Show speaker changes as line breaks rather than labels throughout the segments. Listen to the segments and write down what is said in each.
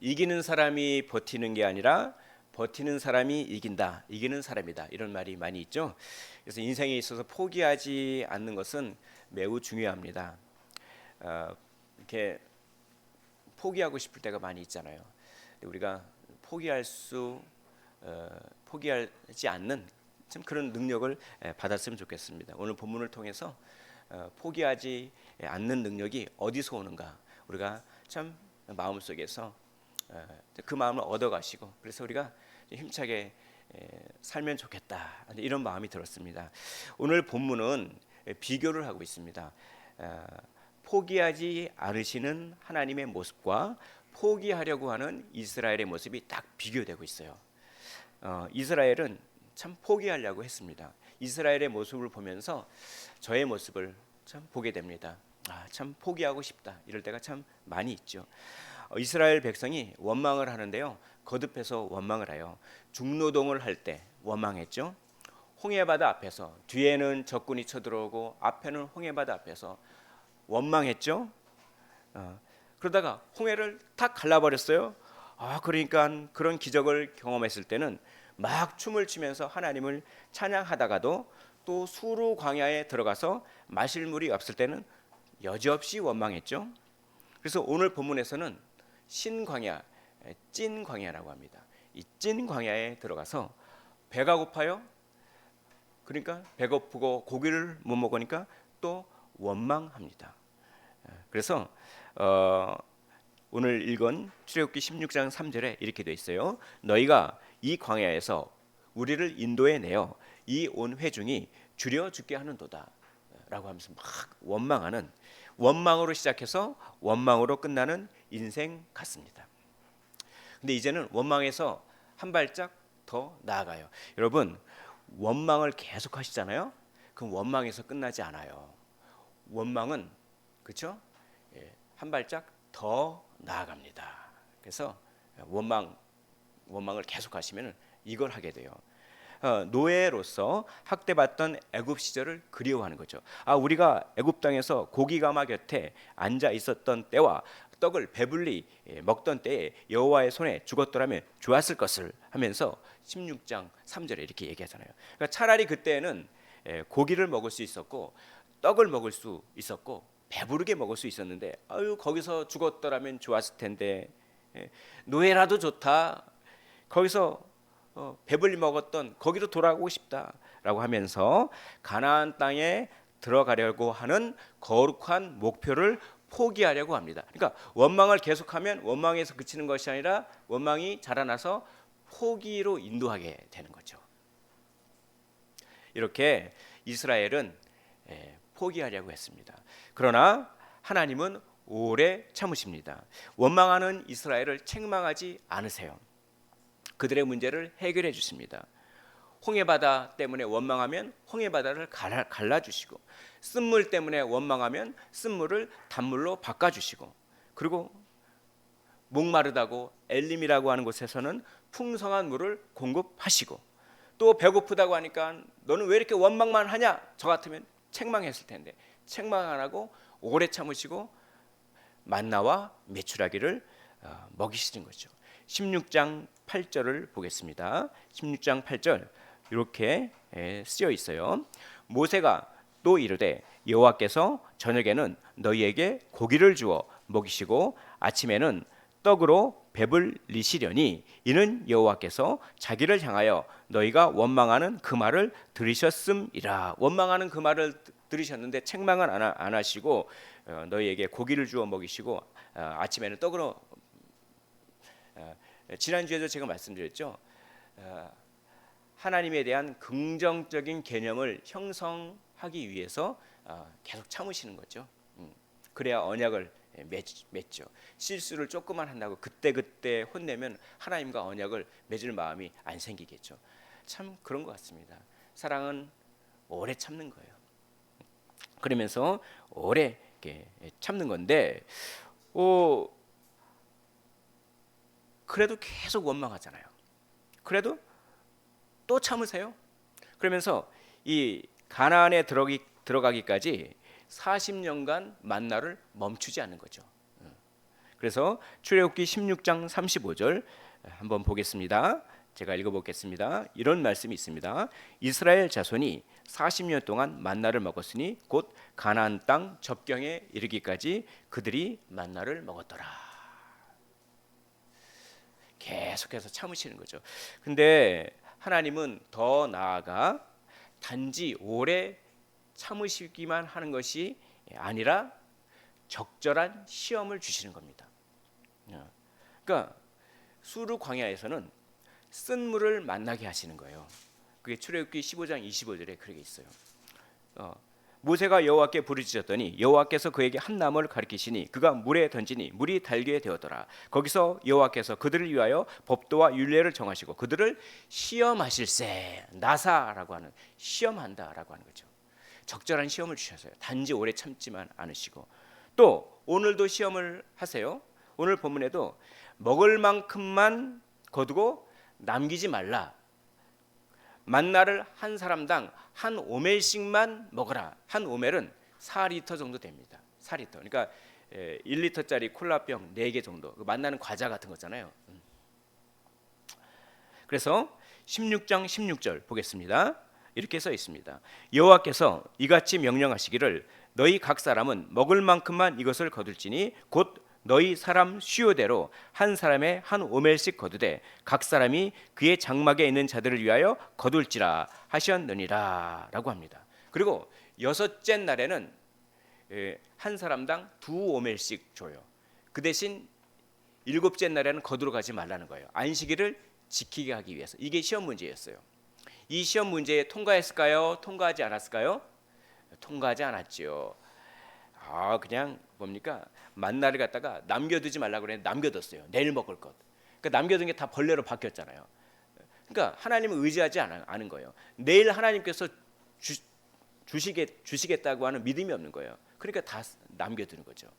이기는 사람이 버티는 게 아니라 버티는 사람이 이긴다. 이기는 사람이다. 이런 말이 많이 있죠. 그래서 인생에 있어서 포기하지 않는 것은 매우 중요합니다. 이렇게 포기하고 싶을 때가 많이 있잖아요. 우리가 포기하지 않는 참 그런 능력을 받았으면 좋겠습니다. 오늘 본문을 통해서 포기하지 않는 능력이 어디서 오는가 우리가 참 마음속에서 그 마음을 얻어가시고 그래서 우리가 힘차게 살면 좋겠다 이런 마음이 들었습니다. 오늘 본문은 비교를 하고 있습니다. 포기하지 않으시는 하나님의 모습과 포기하려고 하는 이스라엘의 모습이 딱 비교되고 있어요. 이스라엘은 참 포기하려고 했습니다. 이스라엘의 모습을 보면서 저의 모습을 참 보게 됩니다. 참 포기하고 싶다 이럴 때가 참 많이 있죠. 이스라엘 백성이 원망을 하는데요. 거듭해서 원망을 해요. 중노동을 할 때 원망했죠. 홍해바다 앞에서 뒤에는 적군이 쳐들어오고 앞에는 홍해바다 앞에서 원망했죠. 그러다가 홍해를 탁 갈라버렸어요. 그러니까 그런 기적을 경험했을 때는 막 춤을 추면서 하나님을 찬양하다가도 또 수루 광야에 들어가서 마실 물이 없을 때는 여지없이 원망했죠. 그래서 오늘 본문에서는 신광야, 찐 광야라고 합니다. 이 찐 광야에 들어가서 배가 고파요. 그러니까 배고프고 고기를 못 먹으니까 또 원망합니다. 그래서 오늘 읽은 출애굽기 16장 3절에 이렇게 돼 있어요. 너희가 이 광야에서 우리를 인도해 내어 이 온 회중이 줄여 죽게 하는도다 라고 하면서 막 원망으로 시작해서 원망으로 끝나는 인생 같습니다. 근데 이제는 원망에서 한 발짝 더 나아가요. 여러분 원망을 계속 하시잖아요. 그럼 원망에서 끝나지 않아요. 원망은 그렇죠? 한 발짝 더 나아갑니다. 그래서 원망을 계속 하시면 이걸 하게 돼요. 노예로서 학대받던 애굽 시절을 그리워하는 거죠. 우리가 애굽 땅에서 고기가마 곁에 앉아 있었던 때와 떡을 배불리 먹던 때에 여호와의 손에 죽었더라면 좋았을 것을 하면서 16장 3절에 이렇게 얘기하잖아요. 그러니까 차라리 그때는 고기를 먹을 수 있었고 떡을 먹을 수 있었고 배부르게 먹을 수 있었는데 거기서 죽었더라면 좋았을 텐데 노예라도 좋다. 거기서 배불리 먹었던 거기로 돌아가고 싶다라고 하면서 가나안 땅에 들어가려고 하는 거룩한 목표를 포기하려고 합니다. 그러니까 원망을 계속하면 원망에서 그치는 것이 아니라 원망이 자라나서 포기로 인도하게 되는 거죠. 이렇게 이스라엘은 포기하려고 했습니다. 그러나 하나님은 오래 참으십니다. 원망하는 이스라엘을 책망하지 않으세요. 그들의 문제를 해결해 주십니다. 홍해바다 때문에 원망하면 홍해바다를 갈라주시고 쓴물 때문에 원망하면 쓴물을 단물로 바꿔주시고 그리고 목마르다고 엘림이라고 하는 곳에서는 풍성한 물을 공급하시고 또 배고프다고 하니까 너는 왜 이렇게 원망만 하냐? 저 같으면 책망했을 텐데 책망 안 하고 오래 참으시고 만나와 메추라기를 먹이시는 거죠. 16장 8절을 보겠습니다. 16장 8절 이렇게 쓰여 있어요. 모세가 또 이르되 여호와께서 저녁에는 너희에게 고기를 주어 먹이시고 아침에는 떡으로 배불리시려니 이는 여호와께서 자기를 향하여 너희가 원망하는 그 말을 들으셨음이라. 원망하는 그 말을 들으셨는데 책망은 안 하시고 너희에게 고기를 주어 먹이시고 아침에는 떡으로 지난주에도 제가 말씀드렸죠. 하나님에 대한 긍정적인 개념을 형성하기 위해서 계속 참으시는 거죠. 그래야 언약을 맺죠. 실수를 조금만 한다고 그때 혼내면 하나님과 언약을 맺을 마음이 안 생기겠죠. 참 그런 것 같습니다. 사랑은 오래 참는 거예요. 그러면서 오래 참는 건데 그래도 계속 원망하잖아요. 그래도 또 참으세요. 그러면서 이 가나안에 들어가기까지 40년간 만나를 멈추지 않는 거죠. 그래서 출애굽기 16장 35절 한번 보겠습니다. 제가 읽어보겠습니다. 이런 말씀이 있습니다. 이스라엘 자손이 40년 동안 만나를 먹었으니 곧 가나안 땅 접경에 이르기까지 그들이 만나를 먹었더라. 계속해서 참으시는 거죠. 근데 하나님은 더 나아가 단지 오래 참으시기만 하는 것이 아니라 적절한 시험을 주시는 겁니다. 그러니까 수르 광야에서는 쓴 물을 만나게 하시는 거예요. 그게 출애굽기 15장 25절에 그렇게 있어요. 모세가 여호와께 부르짖었더니 여호와께서 그에게 한 나무를 가리키시니 그가 물에 던지니 물이 달게 되었더라. 거기서 여호와께서 그들을 위하여 법도와 율례를 정하시고 그들을 시험하실세. 나사라고 하는 시험한다라고 하는 거죠. 적절한 시험을 주셔서요. 단지 오래 참지만 않으시고 또 오늘도 시험을 하세요. 오늘 본문에도 먹을 만큼만 거두고 남기지 말라. 만나를 한 사람당 한 오멜씩만 먹어라. 한 오멜은 4리터 정도 됩니다. 4리터. 그러니까 1리터짜리 콜라병 4개 정도. 만나는 과자 같은 거잖아요. 그래서 16장 16절 보겠습니다. 이렇게 써 있습니다. 여호와께서 이같이 명령하시기를 너희 각 사람은 먹을 만큼만 이것을 거둘지니 곧 너희 사람 수요대로 한 사람의 한 오멜씩 거두되 각 사람이 그의 장막에 있는 자들을 위하여 거둘지라 하셨느니라 라고 합니다. 그리고 여섯째 날에는 한 사람당 2오멜씩 줘요. 그 대신 일곱째 날에는 거두러 가지 말라는 거예요. 안식일을 지키게 하기 위해서. 이게 시험 문제였어요. 이 시험 문제에 통과했을까요? 통과하지 않았을까요? 통과하지 않았지요. 그냥 뭡니까? 만나를 갖다가 남겨두지 말라고 그랬는데 남겨뒀어요. 내일 먹을 것. 그러니까 남겨둔 게 다 벌레로 바뀌었잖아요. 그러니까 하나님을 의지하지 않은 거예요. 내일 하나님께서 주시겠다고 하는 믿음이 없는 거예요. 그러니까 다 남겨두는 거죠.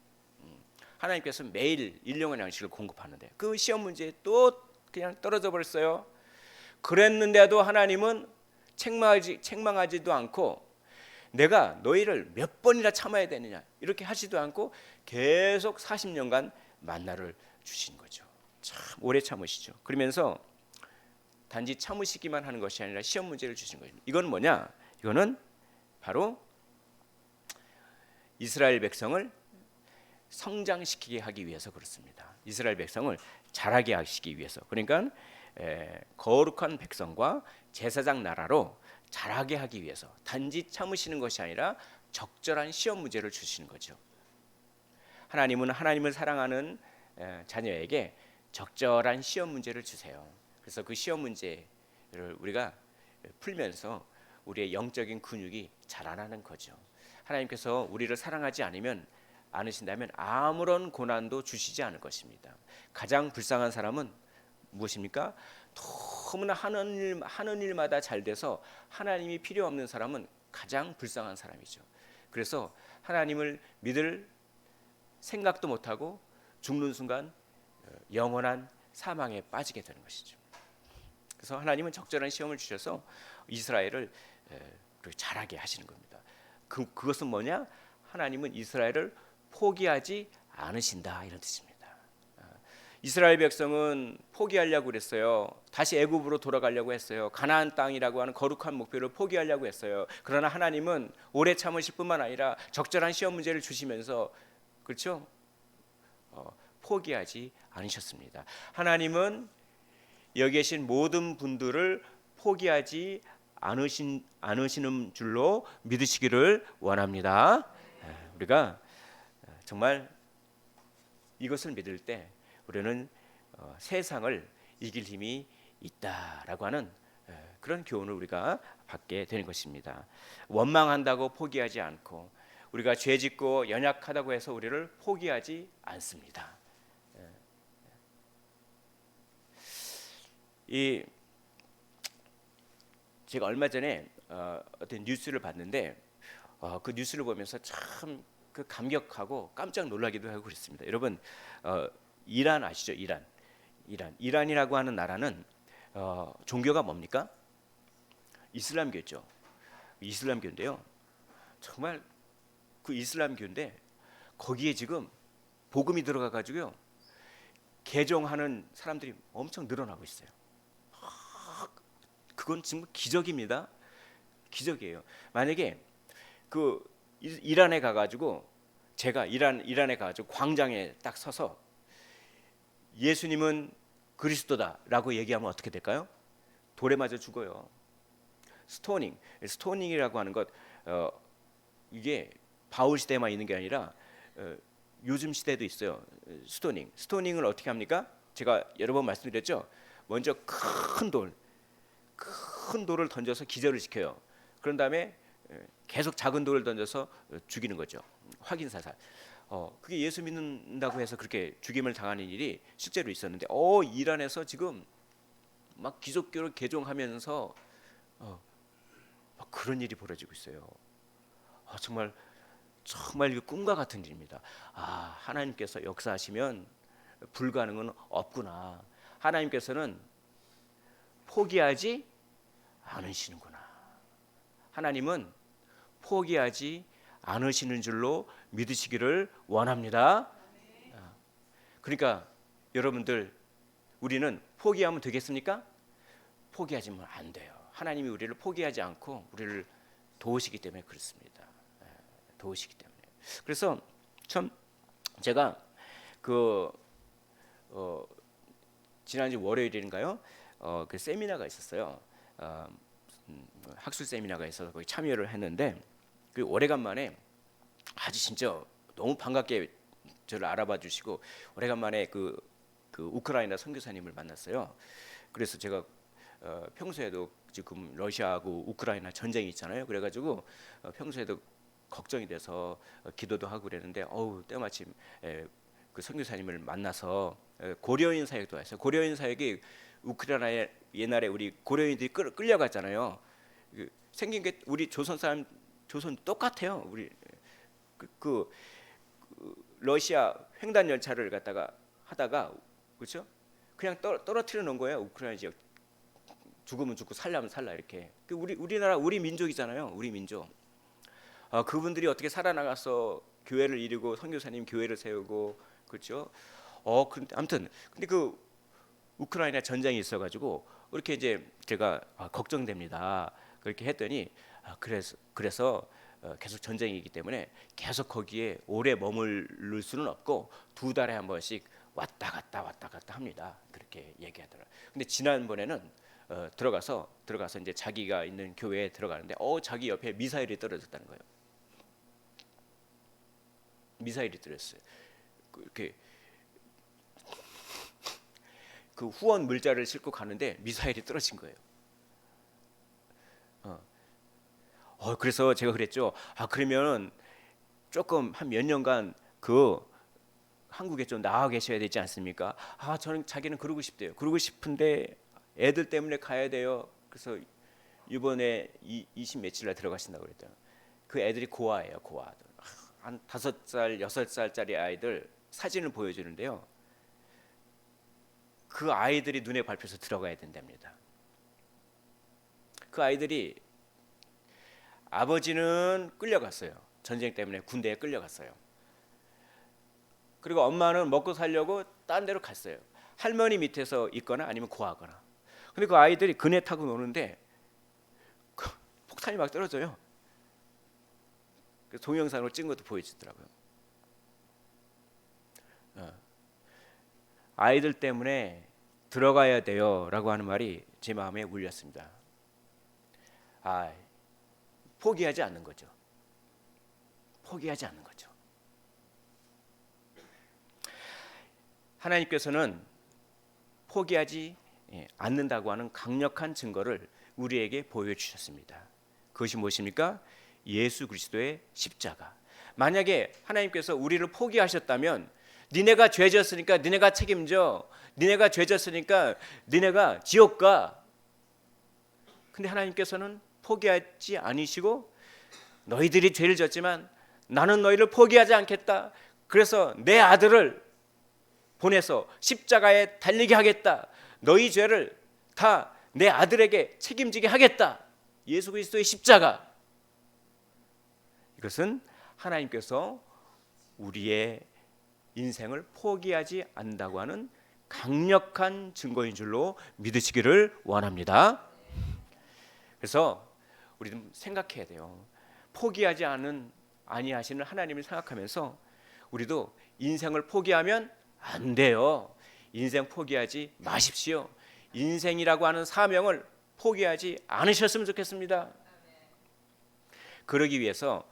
하나님께서 매일 일용할 양식을 공급하는데 그 시험 문제에 또 그냥 떨어져 버렸어요. 그랬는데도 하나님은 책망하지도 않고 내가 너희를 몇 번이나 참아야 되느냐 이렇게 하지도 않고 계속 40년간 만나를 주신 거죠. 참 오래 참으시죠. 그러면서 단지 참으시기만 하는 것이 아니라 시험 문제를 주신 거예요. 이건 뭐냐? 이거는 바로 이스라엘 백성을 성장시키게 하기 위해서 그렇습니다. 이스라엘 백성을 자라게 하시기 위해서. 그러니까 거룩한 백성과 제사장 나라로 자라게 하기 위해서 단지 참으시는 것이 아니라 적절한 시험 문제를 주시는 거죠. 하나님은 하나님을 사랑하는 자녀에게 적절한 시험 문제를 주세요. 그래서 그 시험 문제를 우리가 풀면서 우리의 영적인 근육이 자라나는 거죠. 하나님께서 우리를 사랑하지 않으신다면 아무런 고난도 주시지 않을 것입니다. 가장 불쌍한 사람은 무엇입니까? 너무나 하는 일마다 잘 돼서 하나님이 필요 없는 사람은 가장 불쌍한 사람이죠. 그래서 하나님을 믿을 생각도 못하고 죽는 순간 영원한 사망에 빠지게 되는 것이죠. 그래서 하나님은 적절한 시험을 주셔서 이스라엘을 자라게 하시는 겁니다. 그것은 뭐냐? 하나님은 이스라엘을 포기하지 않으신다 이런 뜻입니다. 이스라엘 백성은 포기하려고 그랬어요. 다시 애굽으로 돌아가려고 했어요. 가나안 땅이라고 하는 거룩한 목표를 포기하려고 했어요. 그러나 하나님은 오래 참으실 뿐만 아니라 적절한 시험 문제를 주시면서 그렇죠? 포기하지 않으셨습니다. 하나님은 여기 계신 모든 분들을 포기하지 않으시는 줄로 믿으시기를 원합니다. 우리가 정말 이것을 믿을 때 우리는 세상을 이길 힘이 있다라고 하는 그런 교훈을 우리가 받게 되는 것입니다. 원망한다고 포기하지 않고 우리가 죄짓고 연약하다고 해서 우리를 포기하지 않습니다. 제가 얼마 전에 어떤 뉴스를 봤는데 그 뉴스를 보면서 참 그 감격하고 깜짝 놀라기도 하고 그랬습니다. 여러분 이란 아시죠? 이란이라고 하는 나라는 종교가 뭡니까? 이슬람교죠. 이슬람교인데요. 정말 그 이슬람교인데 거기에 지금 복음이 들어가 가지고요. 개종하는 사람들이 엄청 늘어나고 있어요. 그건 정말 기적입니다. 기적이에요. 만약에 그 이란에 가가지고 제가 이란에 가가지고 광장에 딱 서서 예수님은 그리스도다라고 얘기하면 어떻게 될까요? 돌에 맞아 죽어요. 스토닝이라고 하는 것 이게 바울 시대에만 있는 게 아니라 요즘 시대도 있어요. 스토닝을 어떻게 합니까? 제가 여러 번 말씀드렸죠. 먼저 큰 돌을 던져서 기절을 시켜요. 그런 다음에 계속 작은 돌을 던져서 죽이는 거죠. 확인 사살. 그게 예수 믿는다고 해서 그렇게 죽임을 당하는 일이 실제로 있었는데, 이란에서 지금 막 기독교를 개종하면서 막 그런 일이 벌어지고 있어요. 정말 이거 꿈과 같은 일입니다. 하나님께서 역사하시면 불가능은 없구나. 하나님께서는 포기하지 않으시는구나. 하나님은 포기하지 않으시는 줄로 믿으시기를 원합니다. 그러니까 여러분들, 우리는 포기하면 되겠습니까? 포기하지면 안 돼요. 하나님이 우리를 포기하지 않고 우리를 도우시기 때문에 그렇습니다. 도우시기 때문에. 그래서 참 제가 지난주 월요일인가요? 그 세미나가 있었어요. 학술 세미나가 있어서 거기 참여를 했는데, 그 오래간만에 아주 진짜 너무 반갑게 저를 알아봐 주시고 오래간만에 그 우크라이나 선교사님을 만났어요. 그래서 제가 평소에도 지금 러시아하고 우크라이나 전쟁이 있잖아요. 그래가지고 평소에도 걱정이 돼서 기도도 하고 그랬는데 때마침 그 선교사님을 만나서 고려인 사역도 왔어요. 고려인 사역이 우크라이나에 옛날에 우리 고려인들이 끌려갔잖아요. 생긴 게 우리 조선 똑같아요. 우리 러시아 횡단 열차를 갖다가 하다가, 그렇죠? 그냥 떨어뜨려 놓은 거예요. 우크라이나 지역. 죽으면 죽고 살려면 살라 이렇게. 우리나라 우리 민족이잖아요. 우리 민족. 그분들이 어떻게 살아나가서 교회를 이루고 선교사님 교회를 세우고, 그렇죠? 아무튼 근데 그 우크라이나 전쟁이 있어가지고 이렇게 이제 제가 걱정됩니다. 그렇게 했더니 그래서 계속 전쟁이기 때문에 계속 거기에 오래 머무를 수는 없고 2달에 한 번씩 왔다 갔다 합니다. 그렇게 얘기하더라고요. 근데 지난번에는 들어가서 이제 자기가 있는 교회에 들어가는데 자기 옆에 미사일이 떨어졌다는 거예요. 미사일이 떨어졌어요. 이렇게 그 후원 물자를 싣고 가는데 미사일이 떨어진 거예요. 그래서 제가 그랬죠. 그러면 조금 한 몇 년간 한국에 좀 나와 계셔야 되지 않습니까? 자기는 그러고 싶대요. 그러고 싶은데 애들 때문에 가야 돼요. 그래서 이번에 20 며칠 날 들어가신다고 그랬더니 그 애들이 고아예요. 한 5살, 6살짜리 아이들 사진을 보여주는데요. 그 아이들이 눈에 밟혀서 들어가야 된답니다. 그 아이들이 아버지는 끌려갔어요. 전쟁 때문에 군대에 끌려갔어요. 그리고 엄마는 먹고 살려고 딴 데로 갔어요. 할머니 밑에서 있거나 아니면 고아거나. 근데 그 아이들이 그네 타고 노는데 폭탄이 막 떨어져요. 동영상으로 찍은 것도 보여주더라고요. 아이들 때문에 들어가야 돼요라고 하는 말이 제 마음에 울렸습니다. 포기하지 않는 거죠. 포기하지 않는 거죠. 하나님께서는 포기하지 않는다고 하는 강력한 증거를 우리에게 보여주셨습니다. 그것이 무엇입니까? 예수 그리스도의 십자가. 만약에 하나님께서 우리를 포기하셨다면 니네가 죄졌으니까 니네가 책임져. 니네가 죄졌으니까 니네가 지옥 가. 근데 하나님께서는 포기하지 않으시고 너희들이 죄를 졌지만 나는 너희를 포기하지 않겠다. 그래서 내 아들을 보내서 십자가에 달리게 하겠다. 너희 죄를 다 내 아들에게 책임지게 하겠다. 예수 그리스도의 십자가. 이것은 하나님께서 우리의 인생을 포기하지 않는다고 하는 강력한 증거인 줄로 믿으시기를 원합니다. 그래서 우리는 생각해야 돼요. 포기하지 아니하시는 하나님을 생각하면서 우리도 인생을 포기하면 안 돼요. 인생 포기하지 마십시오. 인생이라고 하는 사명을 포기하지 않으셨으면 좋겠습니다. 그러기 위해서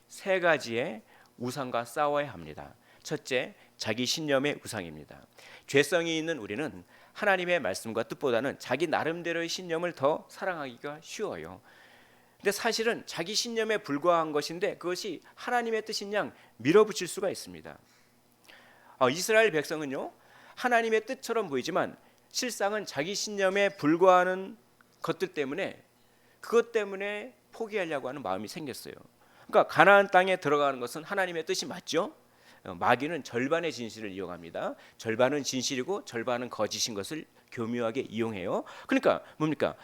세 가지의 우상과 싸워야 합니다. 첫째, 자기 신념의 우상입니다. 죄성이 있는 우리는 하나님의 말씀과 뜻보다는 자기 나름대로의 신념을 더 사랑하기가 쉬워요. 근데 사실은 자기 신념에 불과한 것인데 그것이 하나님의 뜻인 양 밀어붙일 수가 있습니다. 이스라엘 백성은요, 하나님의 뜻처럼 보이지만 실상은 자기 신념에 불과하는 것들 때문에 그것 때문에 포기하려고 하는 마음이 생겼어요. 그러니까 가나안 땅에 들어가는 것은 하나님의 뜻이 맞죠? 마귀는 절반의 진실을 이용합니다. 절반은 진실이고 절반은 거짓인 것을 교묘하게 이용해요. 그러니까 뭡니까?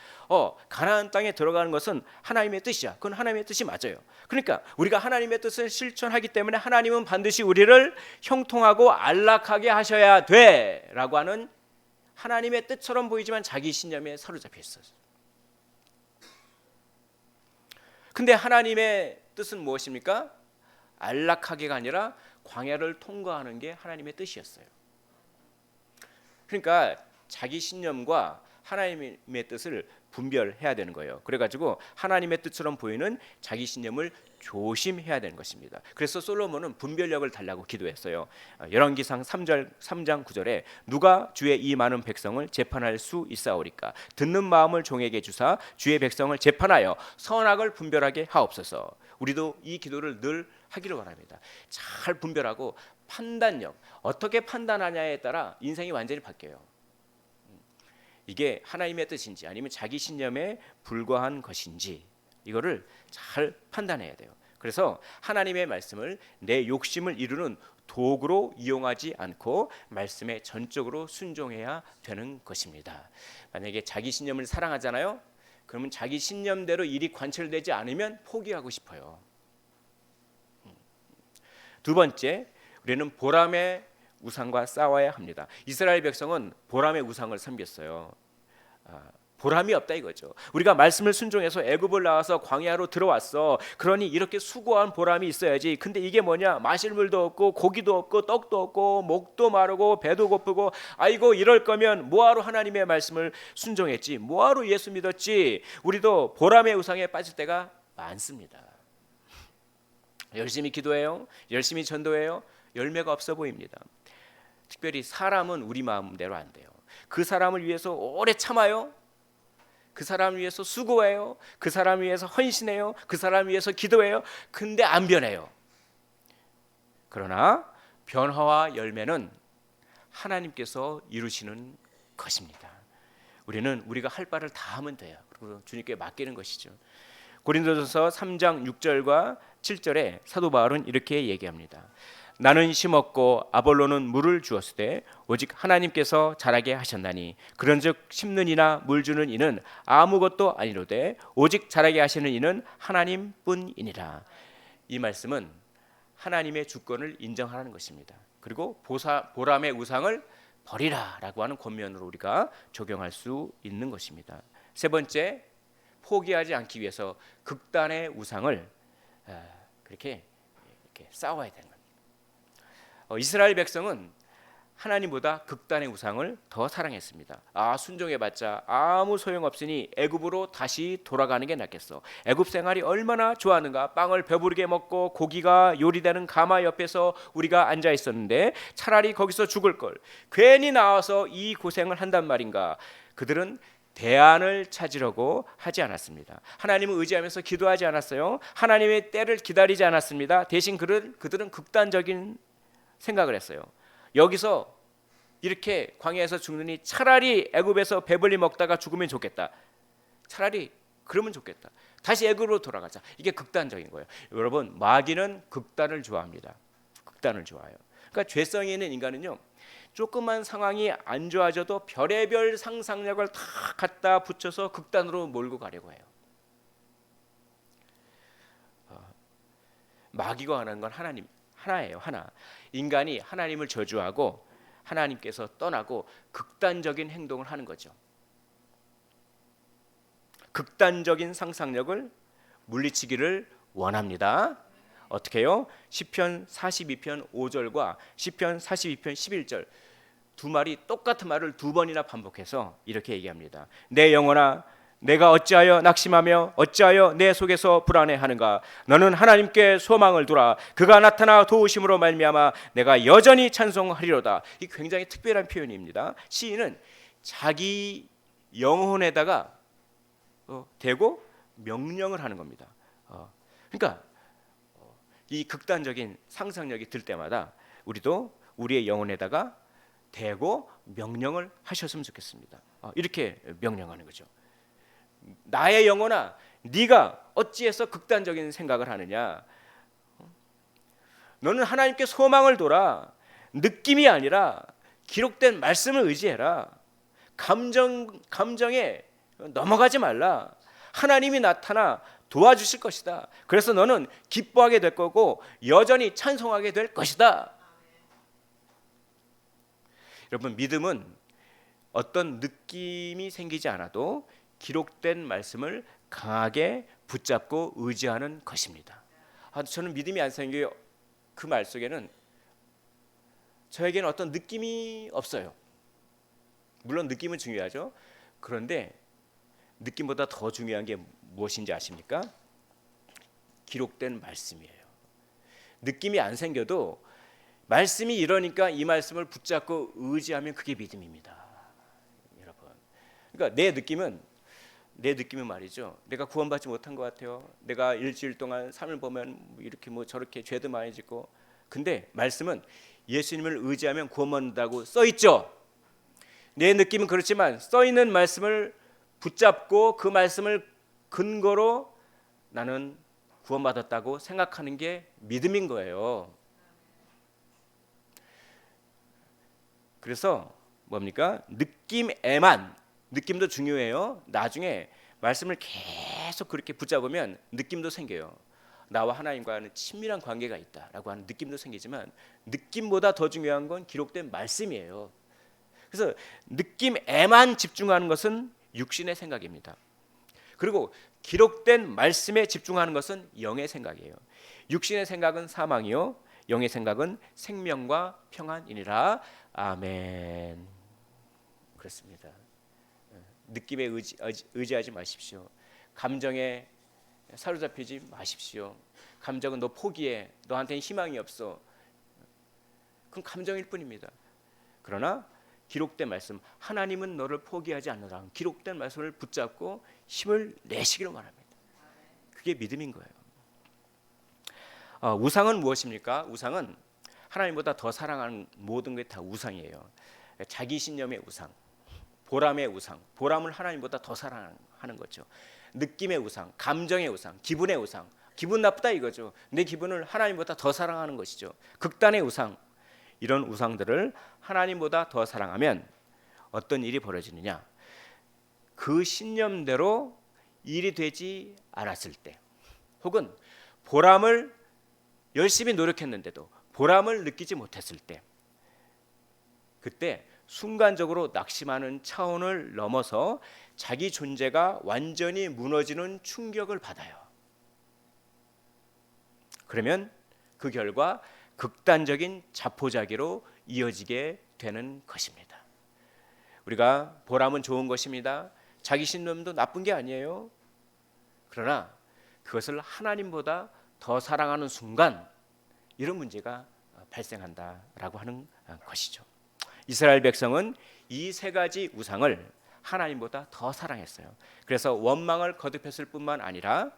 가나안 땅에 들어가는 것은 하나님의 뜻이야. 그건 하나님의 뜻이 맞아요. 그러니까 우리가 하나님의 뜻을 실천하기 때문에 하나님은 반드시 우리를 형통하고 안락하게 하셔야 돼라고 하는 하나님의 뜻처럼 보이지만 자기 신념에 사로잡혀 있어요. 근데 하나님의 뜻은 무엇입니까? 안락하게가 아니라 광야를 통과하는 게 하나님의 뜻이었어요. 그러니까 자기 신념과 하나님의 뜻을 분별해야 되는 거예요. 그래가지고 하나님의 뜻처럼 보이는 자기 신념을 조심해야 되는 것입니다. 그래서 솔로몬은 분별력을 달라고 기도했어요. 열왕기상 3장 9절에 누가 주의 이 많은 백성을 재판할 수 있사오리까? 듣는 마음을 종에게 주사 주의 백성을 재판하여 선악을 분별하게 하옵소서. 우리도 이 기도를 늘 하기를 원합니다. 잘 분별하고 판단력, 어떻게 판단하냐에 따라 인생이 완전히 바뀌어요. 이게 하나님의 뜻인지 아니면 자기 신념에 불과한 것인지 이거를 잘 판단해야 돼요. 그래서 하나님의 말씀을 내 욕심을 이루는 도구로 이용하지 않고 말씀에 전적으로 순종해야 되는 것입니다. 만약에 자기 신념을 사랑하잖아요. 그러면 자기 신념대로 일이 관철되지 않으면 포기하고 싶어요. 두 번째, 우리는 보람의 우상과 싸워야 합니다. 이스라엘 백성은 보람의 우상을 섬겼어요. 보람이 없다 이거죠. 우리가 말씀을 순종해서 애굽을 나와서 광야로 들어왔어. 그러니 이렇게 수고한 보람이 있어야지. 근데 이게 뭐냐? 마실 물도 없고 고기도 없고 떡도 없고 목도 마르고 배도 고프고 아이고 이럴 거면 뭐하러 하나님의 말씀을 순종했지? 뭐하러 예수 믿었지? 우리도 보람의 우상에 빠질 때가 많습니다. 열심히 기도해요. 열심히 전도해요. 열매가 없어 보입니다. 특별히 사람은 우리 마음대로 안 돼요. 그 사람을 위해서 오래 참아요. 그 사람을 위해서 수고해요. 그 사람을 위해서 헌신해요. 그 사람을 위해서 기도해요. 근데 안 변해요. 그러나 변화와 열매는 하나님께서 이루시는 것입니다. 우리는 우리가 할 바를 다 하면 돼요. 그리고 주님께 맡기는 것이죠. 고린도전서 3장 6절과 7절에 사도 바울은 이렇게 얘기합니다. 나는 심었고 아볼로는 물을 주었으되 오직 하나님께서 자라게 하셨나니 그런즉 심는 이나 물 주는 이는 아무것도 아니로되 오직 자라게 하시는 이는 하나님뿐이니라. 이 말씀은 하나님의 주권을 인정하라는 것입니다. 그리고 보람의 우상을 버리라라고 하는 권면으로 우리가 적용할 수 있는 것입니다. 세 번째, 포기하지 않기 위해서 극단의 우상을 그렇게 싸워야 되는 겁니다. 이스라엘 백성은 하나님보다 극단의 우상을 더 사랑했습니다. 순종해봤자 아무 소용없으니 애굽으로 다시 돌아가는 게 낫겠어. 애굽 생활이 얼마나 좋았는가. 빵을 배부르게 먹고 고기가 요리되는 가마 옆에서 우리가 앉아 있었는데 차라리 거기서 죽을 걸. 괜히 나와서 이 고생을 한단 말인가. 그들은 대안을 찾으려고 하지 않았습니다. 하나님을 의지하면서 기도하지 않았어요. 하나님의 때를 기다리지 않았습니다. 대신 그들은 극단적인 생각을 했어요. 여기서 이렇게 광야에서 죽느니 차라리 애굽에서 배불리 먹다가 죽으면 좋겠다. 차라리 그러면 좋겠다. 다시 애굽으로 돌아가자. 이게 극단적인 거예요. 여러분, 마귀는 극단을 좋아합니다. 극단을 좋아해요. 그러니까 죄성이 있는 인간은요, 조그만 상황이 안 좋아져도 별의별 상상력을 다 갖다 붙여서 극단으로 몰고 가려고 해요. 마귀가 원하는 건 하나예요. 하나. 인간이 하나님을 저주하고 하나님께서 떠나고 극단적인 행동을 하는 거죠. 극단적인 상상력을 물리치기를 원합니다. 어떻게 해요? 시편 42편 5절과 시편 42편 11절 두 말이 똑같은 말을 두 번이나 반복해서 이렇게 얘기합니다. 내 영혼아, 내가 어찌하여 낙심하며 어찌하여 내 속에서 불안해하는가? 너는 하나님께 소망을 두라. 그가 나타나 도우심으로 말미암아 내가 여전히 찬송하리로다. 이 굉장히 특별한 표현입니다. 시인은 자기 영혼에다가 대고 명령을 하는 겁니다. 그러니까 이 극단적인 상상력이 들 때마다 우리도 우리의 영혼에다가 대고 명령을 하셨으면 좋겠습니다. 이렇게 명령하는 거죠. 나의 영혼아, 네가 어찌해서 극단적인 생각을 하느냐? 너는 하나님께 소망을 둬라. 느낌이 아니라 기록된 말씀을 의지해라. 감정에 넘어가지 말라. 하나님이 나타나 도와주실 것이다. 그래서 너는 기뻐하게 될 거고 여전히 찬송하게 될 것이다. 여러분, 믿음은 어떤 느낌이 생기지 않아도 기록된 말씀을 강하게 붙잡고 의지하는 것입니다. 저는 믿음이 안 생겨요. 그 말 속에는 저에게는 어떤 느낌이 없어요. 물론 느낌은 중요하죠. 그런데 느낌보다 더 중요한 게 무엇인지 아십니까? 기록된 말씀이에요. 느낌이 안 생겨도 말씀이 이러니까 이 말씀을 붙잡고 의지하면 그게 믿음입니다. 여러분, 그러니까 내 느낌은 말이죠. 내가 구원받지 못한 것 같아요. 내가 일주일 동안 삶을 보면 이렇게 저렇게 죄도 많이 짓고. 근데 말씀은 예수님을 의지하면 구원받는다고 써 있죠. 내 느낌은 그렇지만 써 있는 말씀을 붙잡고 그 말씀을 근거로 나는 구원받았다고 생각하는 게 믿음인 거예요. 그래서 뭡니까? 느낌도 중요해요. 나중에 말씀을 계속 그렇게 붙잡으면 느낌도 생겨요. 나와 하나님과는 친밀한 관계가 있다라고 하는 느낌도 생기지만 느낌보다 더 중요한 건 기록된 말씀이에요. 그래서 느낌에만 집중하는 것은 육신의 생각입니다. 그리고 기록된 말씀에 집중하는 것은 영의 생각이에요. 육신의 생각은 사망이요, 영의 생각은 생명과 평안이니라. 아멘. 그렇습니다. 느낌에 의지하지 마십시오. 감정에 사로잡히지 마십시오. 감정은 너 포기해. 너한테는 희망이 없어. 그건 감정일 뿐입니다. 그러나 기록된 말씀, 하나님은 너를 포기하지 않노라. 기록된 말씀을 붙잡고 힘을 내시기를 바랍니다. 그게 믿음인 거예요. 우상은 무엇입니까? 우상은 하나님보다 더 사랑하는 모든 게 다 우상이에요. 자기 신념의 우상, 보람의 우상, 보람을 하나님보다 더 사랑하는 거죠. 느낌의 우상, 감정의 우상, 기분의 우상, 기분 나쁘다 이거죠. 내 기분을 하나님보다 더 사랑하는 것이죠. 극단의 우상, 이런 우상들을 하나님보다 더 사랑하면 어떤 일이 벌어지느냐? 그 신념대로 일이 되지 않았을 때, 혹은 보람을 열심히 노력했는데도 보람을 느끼지 못했을 때, 그때 순간적으로 낙심하는 차원을 넘어서 자기 존재가 완전히 무너지는 충격을 받아요. 그러면 그 결과 극단적인 자포자기로 이어지게 되는 것입니다. 우리가 보람은 좋은 것입니다. 자기 신념도 나쁜 게 아니에요. 그러나 그것을 하나님보다 더 사랑하는 순간 이런 문제가 발생한다라고 하는 것이죠. 이스라엘 백성은 이 세 가지 우상을 하나님보다 더 사랑했어요. 그래서 원망을 거듭했을 뿐만 아니라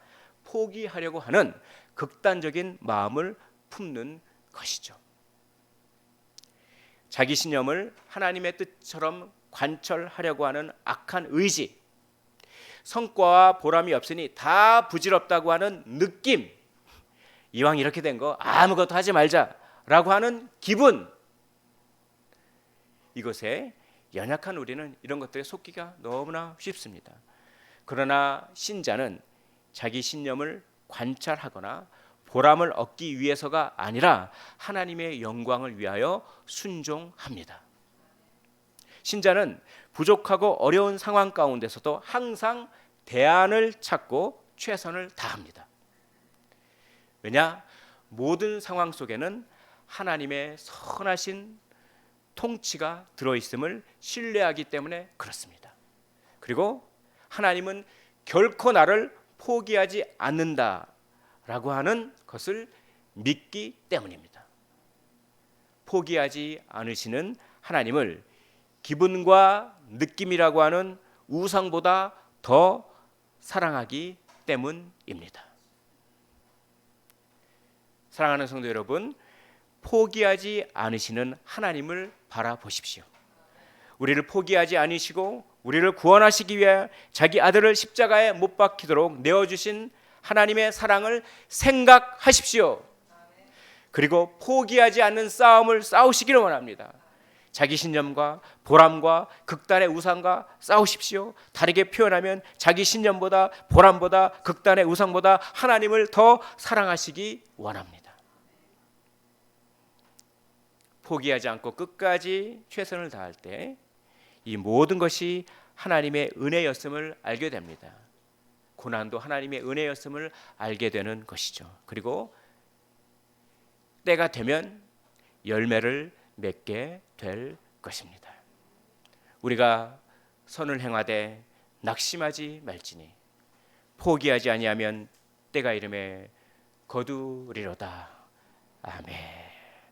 포기하려고 하는 극단적인 마음을 품는 것이죠. 자기 신념을 하나님의 뜻처럼 관철하려고 하는 악한 의지, 성과와 보람이 없으니 다 부질없다고 하는 느낌, 이왕 이렇게 된 거 아무것도 하지 말자라고 하는 기분, 이것에 연약한 우리는 이런 것들에 속기가 너무나 쉽습니다. 그러나 신자는 자기 신념을 관찰하거나 보람을 얻기 위해서가 아니라 하나님의 영광을 위하여 순종합니다. 신자는 부족하고 어려운 상황 가운데서도 항상 대안을 찾고 최선을 다합니다. 왜냐? 모든 상황 속에는 하나님의 선하신 통치가 들어있음을 신뢰하기 때문에 그렇습니다. 그리고 하나님은 결코 나를 포기하지 않는다라고 하는 것을 믿기 때문입니다. 포기하지 않으시는 하나님을 기분과 느낌이라고 하는 우상보다 더 사랑하기 때문입니다. 사랑하는 성도 여러분, 포기하지 않으시는 하나님을 바라보십시오. 우리를 포기하지 않으시고 우리를 구원하시기 위해 자기 아들을 십자가에 못 박히도록 내어주신 하나님의 사랑을 생각하십시오. 그리고 포기하지 않는 싸움을 싸우시기를 원합니다. 자기 신념과 보람과 극단의 우상과 싸우십시오. 다르게 표현하면 자기 신념보다 보람보다 극단의 우상보다 하나님을 더 사랑하시기 원합니다. 포기하지 않고 끝까지 최선을 다할 때 이 모든 것이 하나님의 은혜였음을 알게 됩니다. 고난도 하나님의 은혜였음을 알게 되는 것이죠. 그리고 때가 되면 열매를 맺게 될 것입니다. 우리가 선을 행하되 낙심하지 말지니 포기하지 아니하면 때가 이름에 거두리로다. 아멘.